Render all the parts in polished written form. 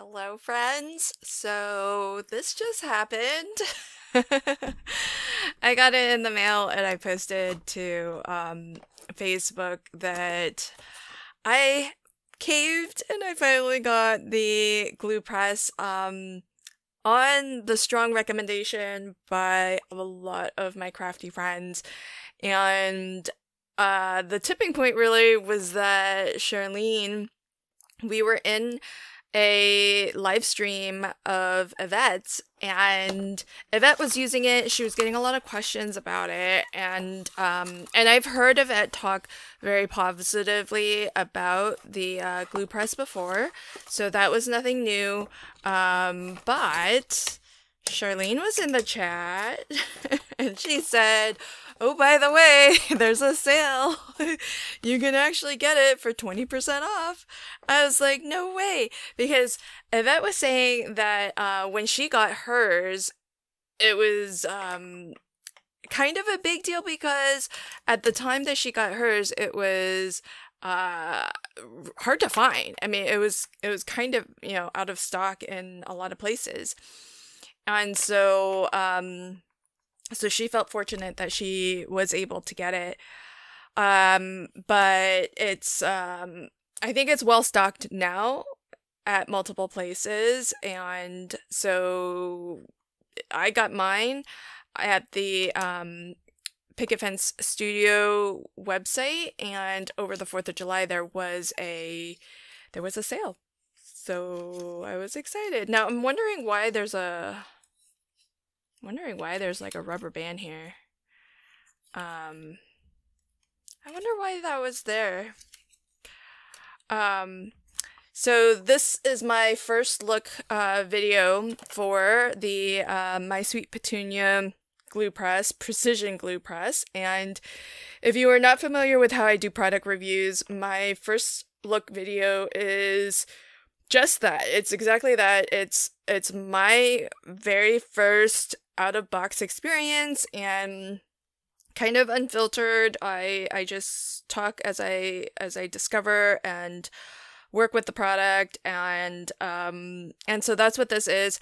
Hello, friends. So this just happened. I got it in the mail and I posted to Facebook that I caved and I finally got the glue press on the strong recommendation by a lot of my crafty friends. And the tipping point really was that Charlene, we were in a live stream of Yvette's, and Yvette was using it. She was getting a lot of questions about it, and I've heard Yvette talk very positively about the glue press before, so that was nothing new. But Charlene was in the chat, and she said, "Oh, by the way, there's a sale. You can actually get it for 20% off." I was like, no way. Because Yvette was saying that when she got hers, it was kind of a big deal because at the time that she got hers, it was hard to find. I mean, it was kind of, out of stock in a lot of places. And so she felt fortunate that she was able to get it. But it's, I think it's well stocked now at multiple places. And so I got mine at the, Picket Fence Studio website. And over the 4th of July, there was a sale. So I was excited. Now I'm wondering why there's like a rubber band here. I wonder why that was there. So this is my first look video for the My Sweet Petunia glue press, precision glue press. And if you are not familiar with how I do product reviews, my first look video is just that. It's exactly that. It's my very first out-of-box experience and kind of unfiltered. I just talk as I discover and work with the product, and so that's what this is.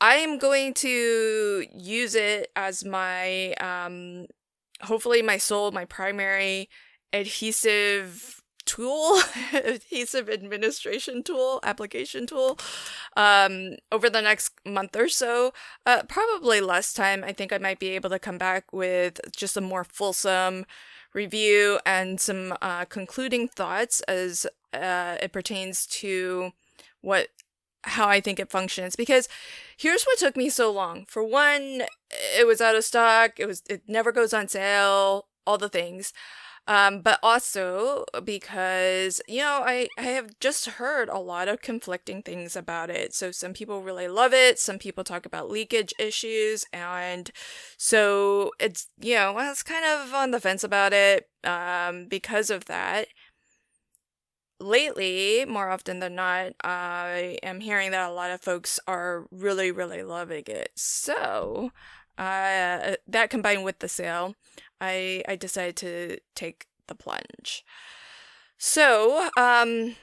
I'm going to use it as my hopefully my primary adhesive tool, adhesive administration tool, application tool, over the next month or so. Probably less time. I think I might be able to come back with just a more fulsome review and some concluding thoughts as it pertains to how I think it functions. Because here's what took me so long. For one, it was out of stock. It never goes on sale. All the things. But also because, I have just heard a lot of conflicting things about it. So some people really love it. Some people talk about leakage issues. And so it's, I was kind of on the fence about it, because of that. Lately, more often than not, I am hearing that a lot of folks are really, really loving it. So, that combined with the sale, I decided to take the plunge. So, I'm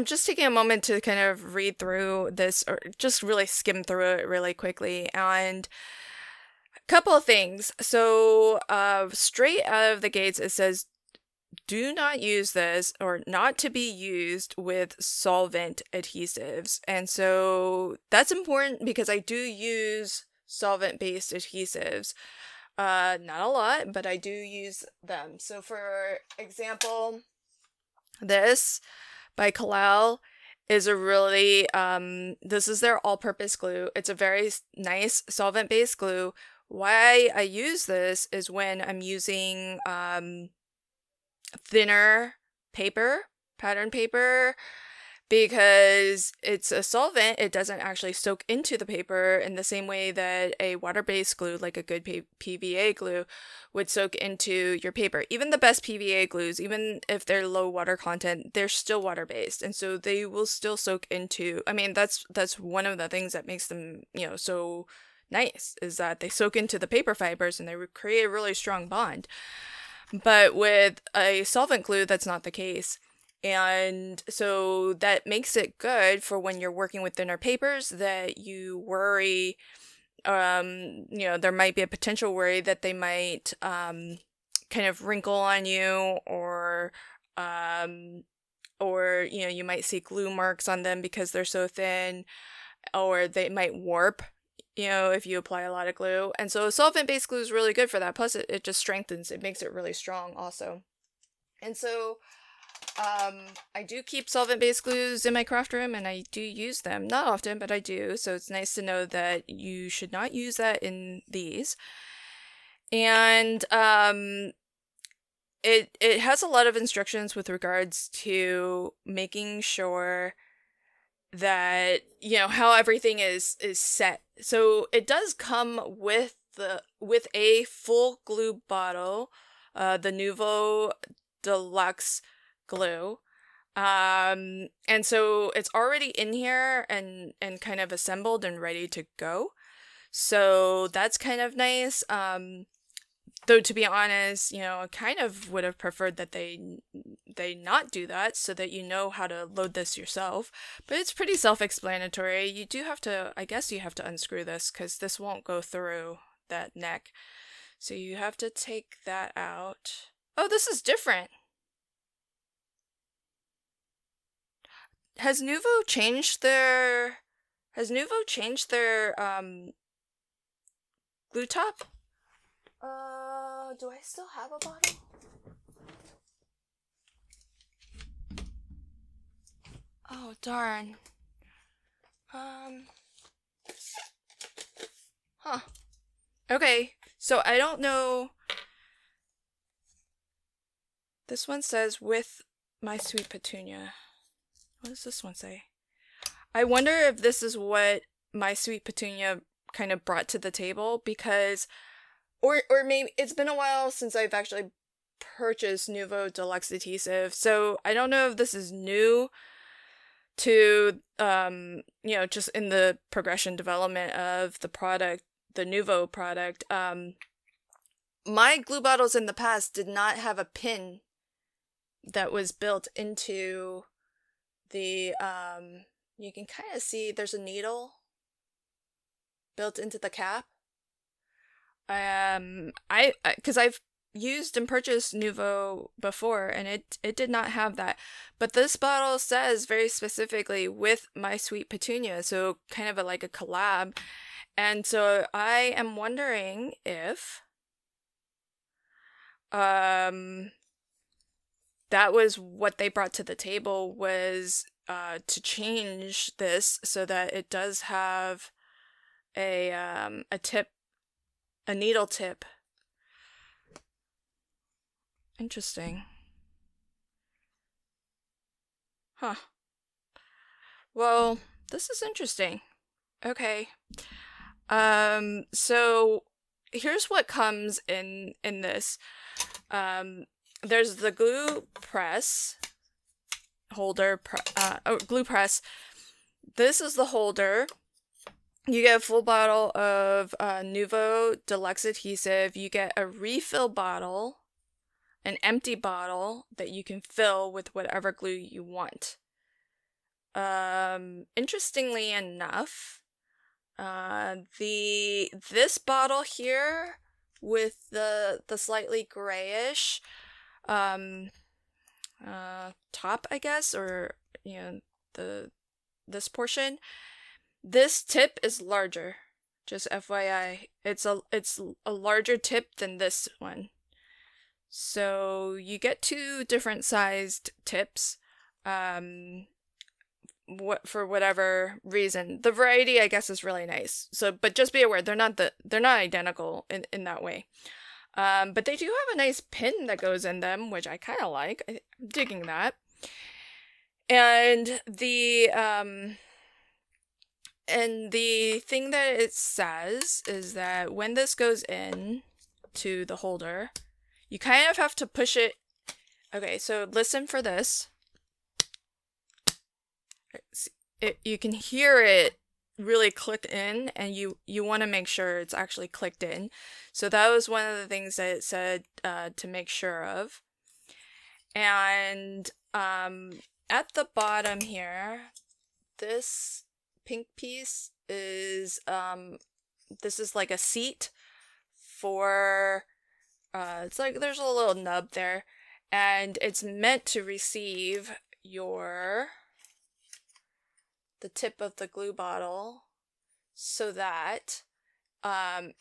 just taking a moment to kind of read through this, or just really skim through it really quickly. And a couple of things. So, straight out of the gates, it says, do not use this, or not to be used with solvent adhesives. And so that's important because I do use solvent-based adhesives. Not a lot, but I do use them. So for example, this by Kalal is a really, this is their all-purpose glue. It's a very nice solvent-based glue. Why I use this is when I'm using, thinner paper, pattern paper, because it's a solvent. It doesn't actually soak into the paper in the same way that a water-based glue, like a good PVA glue, would soak into your paper. Even the best PVA glues, even if they're low water content, they're still water-based, and so they will still soak into, I mean, that's one of the things that makes them, so nice, is that they soak into the paper fibers and they create a really strong bond. But with a solvent glue, that's not the case. And so that makes it good for when you're working with thinner papers that you worry, there might be a potential worry that they might kind of wrinkle on you, or you might see glue marks on them because they're so thin, or they might warp, if you apply a lot of glue. And so solvent-based glue is really good for that. Plus it just strengthens, it makes it really strong also. And so I do keep solvent-based glues in my craft room, and I do use them. Not often, but I do. So it's nice to know that you should not use that in these. And it has a lot of instructions with regards to making sure that how everything is set. So it does come with a full glue bottle, the Nuvo Deluxe glue, and so it's already in here and kind of assembled and ready to go. So that's kind of nice. Though to be honest, I kind of would have preferred that they not do that, so that you know how to load this yourself. But it's pretty self-explanatory. You do have to, I guess you have to unscrew this because this won't go through that neck. So you have to take that out. Oh, this is different. Has Nuvo changed their glue top? Do I still have a bottle? Oh, darn. Huh. Okay, so I don't know. This one says with my sweet petunia. What does this one say? I wonder if this is what my sweet petunia kind of brought to the table, because or maybe it's been a while since I've actually purchased Nuvo Deluxe Adhesive, so I don't know if this is new to just in the progression development of the product, the Nuvo product. My glue bottles in the past did not have a pin that was built into the you can kind of see there's a needle built into the cap. Because I've used and purchased Nuvo before, and it did not have that. But this bottle says very specifically with my sweet petunia, so kind of like a collab. And so I am wondering if that was what they brought to the table, was to change this so that it does have a tip, a needle tip. Interesting. Huh. Well, this is interesting. Okay. So here's what comes in this. There's the glue press holder, glue press. This is the holder. You get a full bottle of Nuvo Deluxe Adhesive. You get a refill bottle, an empty bottle that you can fill with whatever glue you want. Interestingly enough, this bottle here with the slightly grayish top, I guess, or this portion, this tip is larger. Just FYI, it's a larger tip than this one. So you get two different sized tips, for whatever reason. The variety, I guess, is really nice. So, but just be aware, they're not identical in that way. But they do have a nice pin that goes in them, which I kind of like. I'm digging that. And the thing that it says is that when this goes in to the holder, you kind of have to push it. Okay, so listen for this. You can hear it really click in, and you want to make sure it's actually clicked in. So that was one of the things that it said to make sure of. And at the bottom here, this pink piece is this is like a seat for it's like there's a little nub there, and it's meant to receive the tip of the glue bottle so that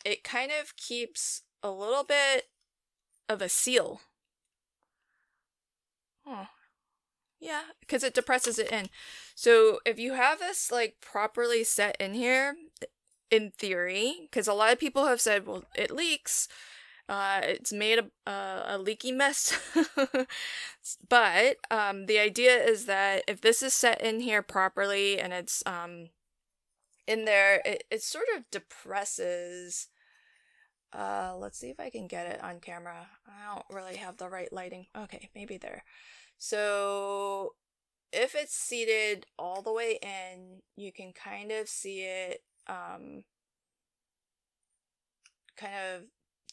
it kind of keeps a little bit of a seal. Oh, yeah, because it depresses it in. So if you have this like properly set in here, in theory, because a lot of people have said, well, it leaks. It's made a leaky mess. But the idea is that if this is set in here properly and it's in there, it sort of depresses. Let's see if I can get it on camera. I don't really have the right lighting. Okay, maybe there. So if it's seated all the way in, you can kind of see it kind of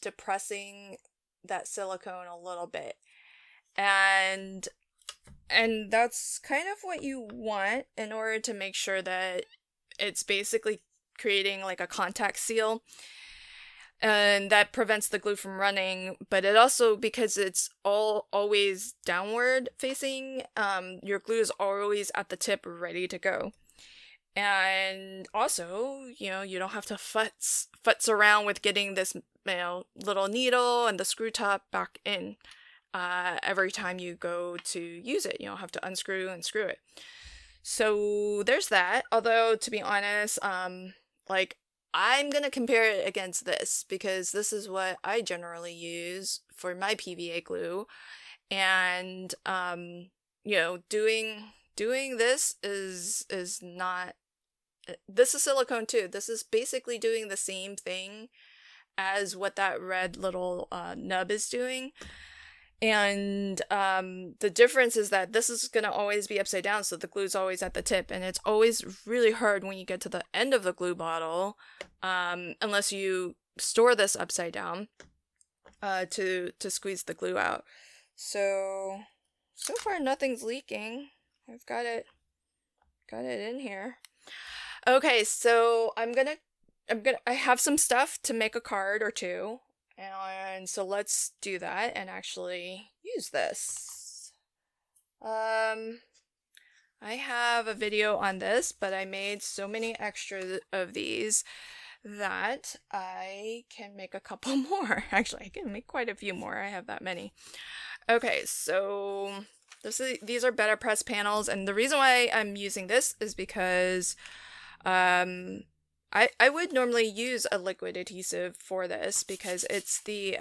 depressing that silicone a little bit. And that's kind of what you want in order to make sure that it's basically creating like a contact seal. And that prevents the glue from running, but it also, because it's always downward facing, your glue is always at the tip ready to go. And also, you know, you don't have to futz around with getting this, you know, little needle and the screw top back in every time you go to use it. You don't have to unscrew and screw it. So there's that. Although, to be honest, like, I'm gonna compare it against this because this is what I generally use for my PVA glue, and you know, doing this is not. This is silicone too. This is basically doing the same thing as what that red little nub is doing. And the difference is that this is going to always be upside down, so the glue's always at the tip, and it's always really hard when you get to the end of the glue bottle, unless you store this upside down, to squeeze the glue out. So far nothing's leaking. I've got it in here. Okay, so I have some stuff to make a card or two. And so let's do that and actually use this. I have a video on this, but I made so many extra of these that I can make a couple more. Actually, I can make quite a few more. I have that many. Okay, so these are better press panels, and the reason why I'm using this is because I would normally use a liquid adhesive for this because it's the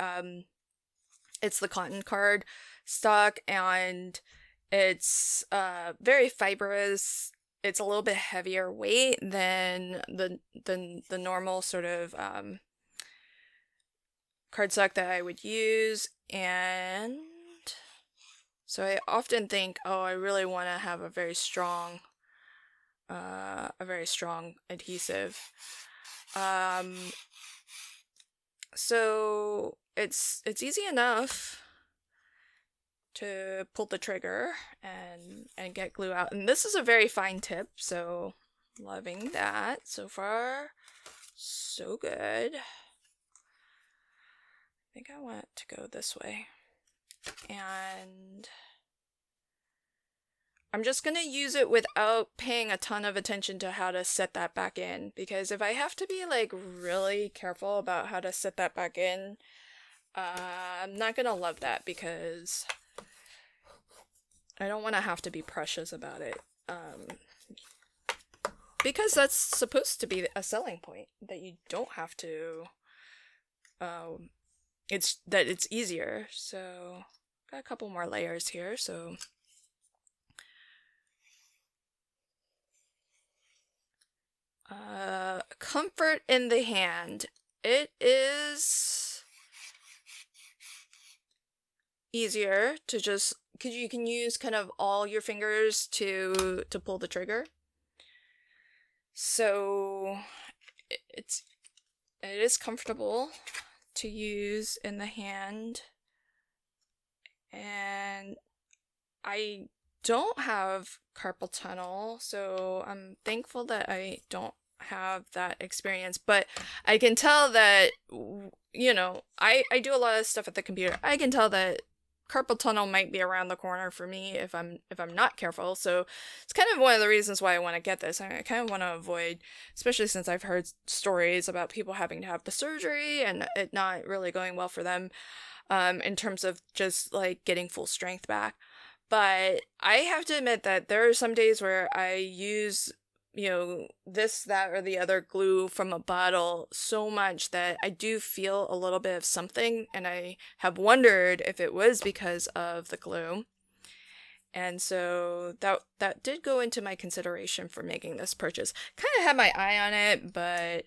cotton card stock, and it's very fibrous. It's a little bit heavier weight than the normal sort of cardstock that I would use, and so I often think, oh, I really want to have a very strong adhesive. So it's easy enough to pull the trigger and get glue out. And this is a very fine tip, so loving that. So far, so good. I think I want it to go this way. And I'm just going to use it without paying a ton of attention to how to set that back in, because if I have to be like really careful about how to set that back in, I'm not going to love that because I don't want to have to be precious about it. Because that's supposed to be a selling point, that you don't have to, it's easier. So got a couple more layers here, so comfort in the hand. It is easier to just, because you can use kind of all your fingers to pull the trigger. So it is comfortable to use in the hand, and I don't have carpal tunnel, so I'm thankful that I don't have that experience, but I can tell that, you know, I do a lot of stuff at the computer. I can tell that carpal tunnel might be around the corner for me if I'm not careful. So it's kind of one of the reasons why I want to get this. I kind of want to avoid, especially since I've heard stories about people having to have the surgery and it not really going well for them, in terms of just like getting full strength back. But I have to admit that there are some days where I use, you know, this, that, or the other glue from a bottle so much that I do feel a little bit of something, and I have wondered if it was because of the glue. And so that did go into my consideration for making this purchase. Kind of had my eye on it, but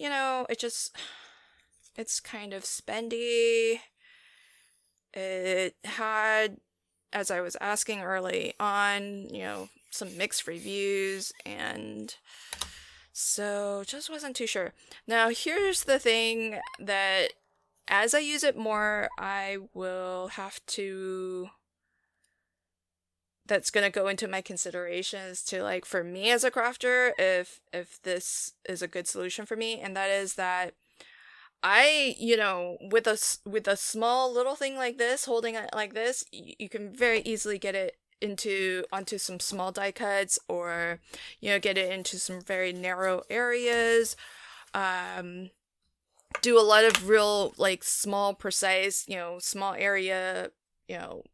you know, it's kind of spendy. It had, as I was asking early on, you know, some mixed reviews, and so just wasn't too sure. Now, here's the thing that as I use it more, I will have to, that's going to go into my considerations to, like, for me as a crafter, if this is a good solution for me, and that is that I, you know, with a small little thing like this, holding it like this, you can very easily get it onto some small die cuts, or, you know, get it into some very narrow areas. Do a lot of real, like, small, precise, you know, small area, you know,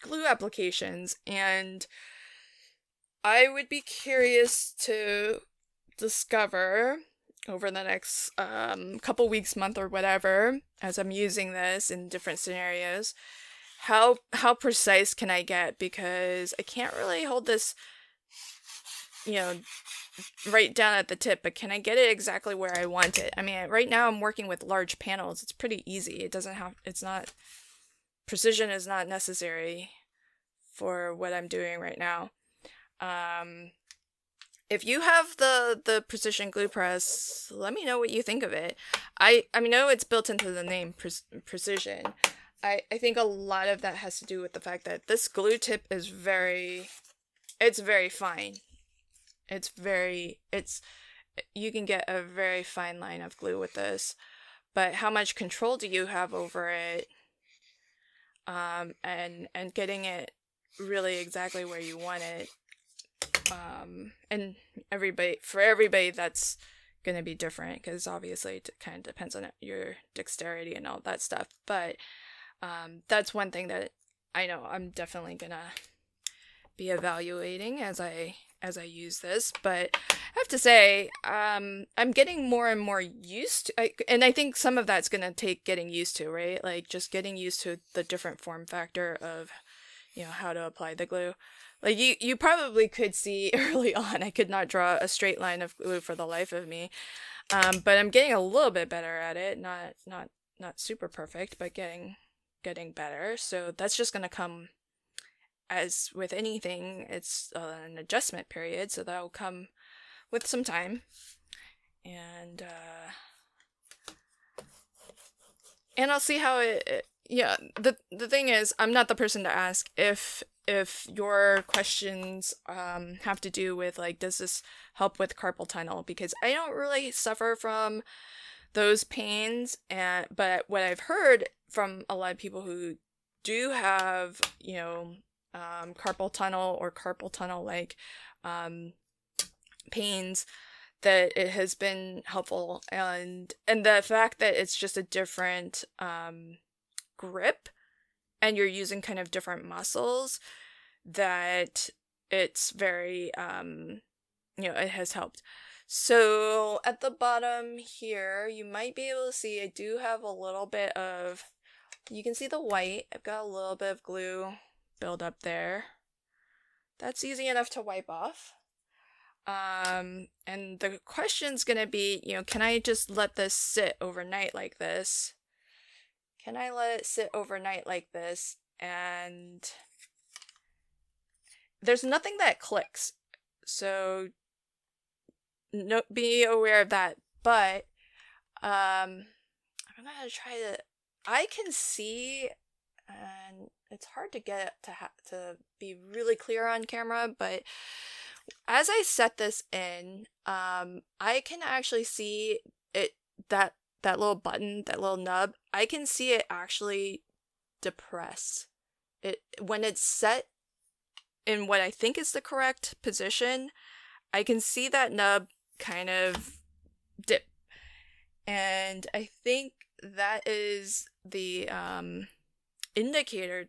glue applications. And I would be curious to discover over the next couple weeks, month, or whatever, as I'm using this in different scenarios, how precise can I get? Because I can't really hold this, you know, right down at the tip, but can I get it exactly where I want it? I mean, right now I'm working with large panels. It's pretty easy. It's not, precision is not necessary for what I'm doing right now. If you have the precision glue press, let me know what you think of it. I know it's built into the name, precision. I think a lot of that has to do with the fact that this glue tip is very fine. You can get a very fine line of glue with this, but how much control do you have over it? And getting it really exactly where you want it. And for everybody that's gonna be different, because obviously it kind of depends on your dexterity and all that stuff. But that's one thing that I know I'm definitely gonna be evaluating as I use this. But I have to say, I'm getting more and more used to, and I think some of that's gonna take getting used to, right? Like just getting used to the different form factor of, you know, how to apply the glue. Like you probably could see early on, I could not draw a straight line of glue for the life of me. But I'm getting a little bit better at it. Not super perfect, but getting better. So that's just gonna come, as with anything, it's an adjustment period. So that'll come with some time. And I'll see how it yeah, the thing is, I'm not the person to ask if your questions have to do with, like, does this help with carpal tunnel, because I don't really suffer from those pains, but what I've heard from a lot of people who do have, you know, carpal tunnel or carpal tunnel like pains, that it has been helpful, and the fact that it's just a different grip, and you're using kind of different muscles, that it's very, you know, it has helped. So at the bottom here, you might be able to see I do have a little bit of, you can see the white, I've got a little bit of glue build up there. That's easy enough to wipe off. And the question's gonna be, you know, can I just let this sit overnight like this? Can I let it sit overnight like this? And there's nothing that clicks, so be aware of that. But I'm gonna try to, I can see and it's hard to get to be really clear on camera, but as I set this in, I can actually see it, that little button, that little nub, I can see it actually depress. When it's set in what I think is the correct position, I can see that nub kind of dip. And I think that is the indicator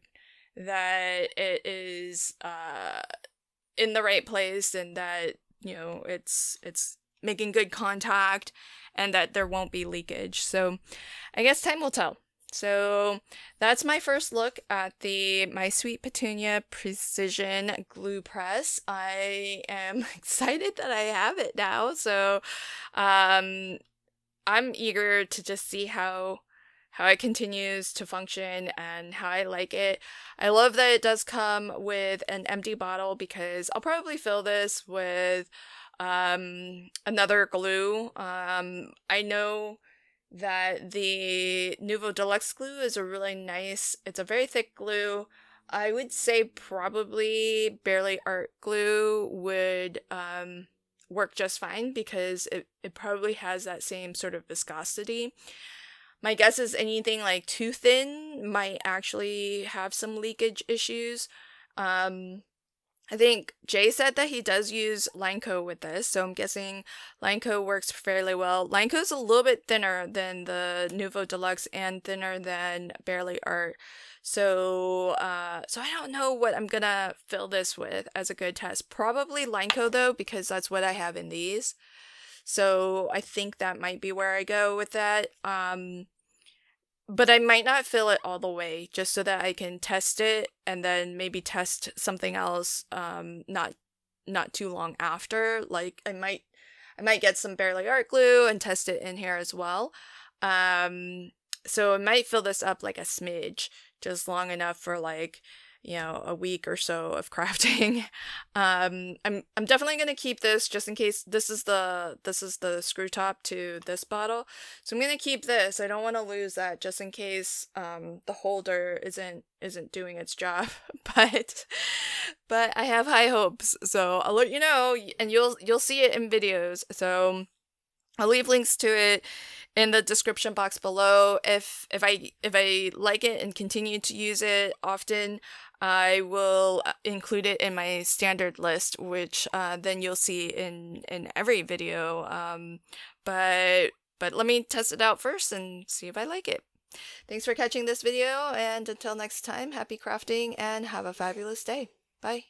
that it is in the right place, and that, you know, it's making good contact and that there won't be leakage. So I guess time will tell. So that's my first look at the My Sweet Petunia Precision Glue Press. I am excited that I have it now. So I'm eager to just see how it continues to function and how I like it. I love that it does come with an empty bottle, because I'll probably fill this with another glue. I know that the Nuvo Deluxe glue is a really nice, it's a very thick glue. I would say probably Barely Art glue would work just fine, because it probably has that same sort of viscosity. My guess is anything like too thin might actually have some leakage issues. I think Jay said that he does use Lineco with this, so I'm guessing Lineco works fairly well. Lineco's a little bit thinner than the Nuvo Deluxe and thinner than Barely Art. So I don't know what I'm gonna fill this with as a good test. Probably Lineco though, because that's what I have in these. So I think that might be where I go with that. But I might not fill it all the way, just so that I can test it and then maybe test something else not too long after. Like I might get some Barely Art glue and test it in here as well. So I might fill this up like a smidge, just long enough for like, you know, a week or so of crafting. I'm definitely gonna keep this just in case. This is the screw top to this bottle, so I'm gonna keep this. I don't want to lose that, just in case the holder isn't doing its job. but I have high hopes, so I'll let you know, and you'll see it in videos. So I'll leave links to it in the description box below. If I like it and continue to use it often, I will include it in my standard list, which then you'll see in every video. But let me test it out first and see if I like it. Thanks for catching this video, and until next time, happy crafting and have a fabulous day. Bye.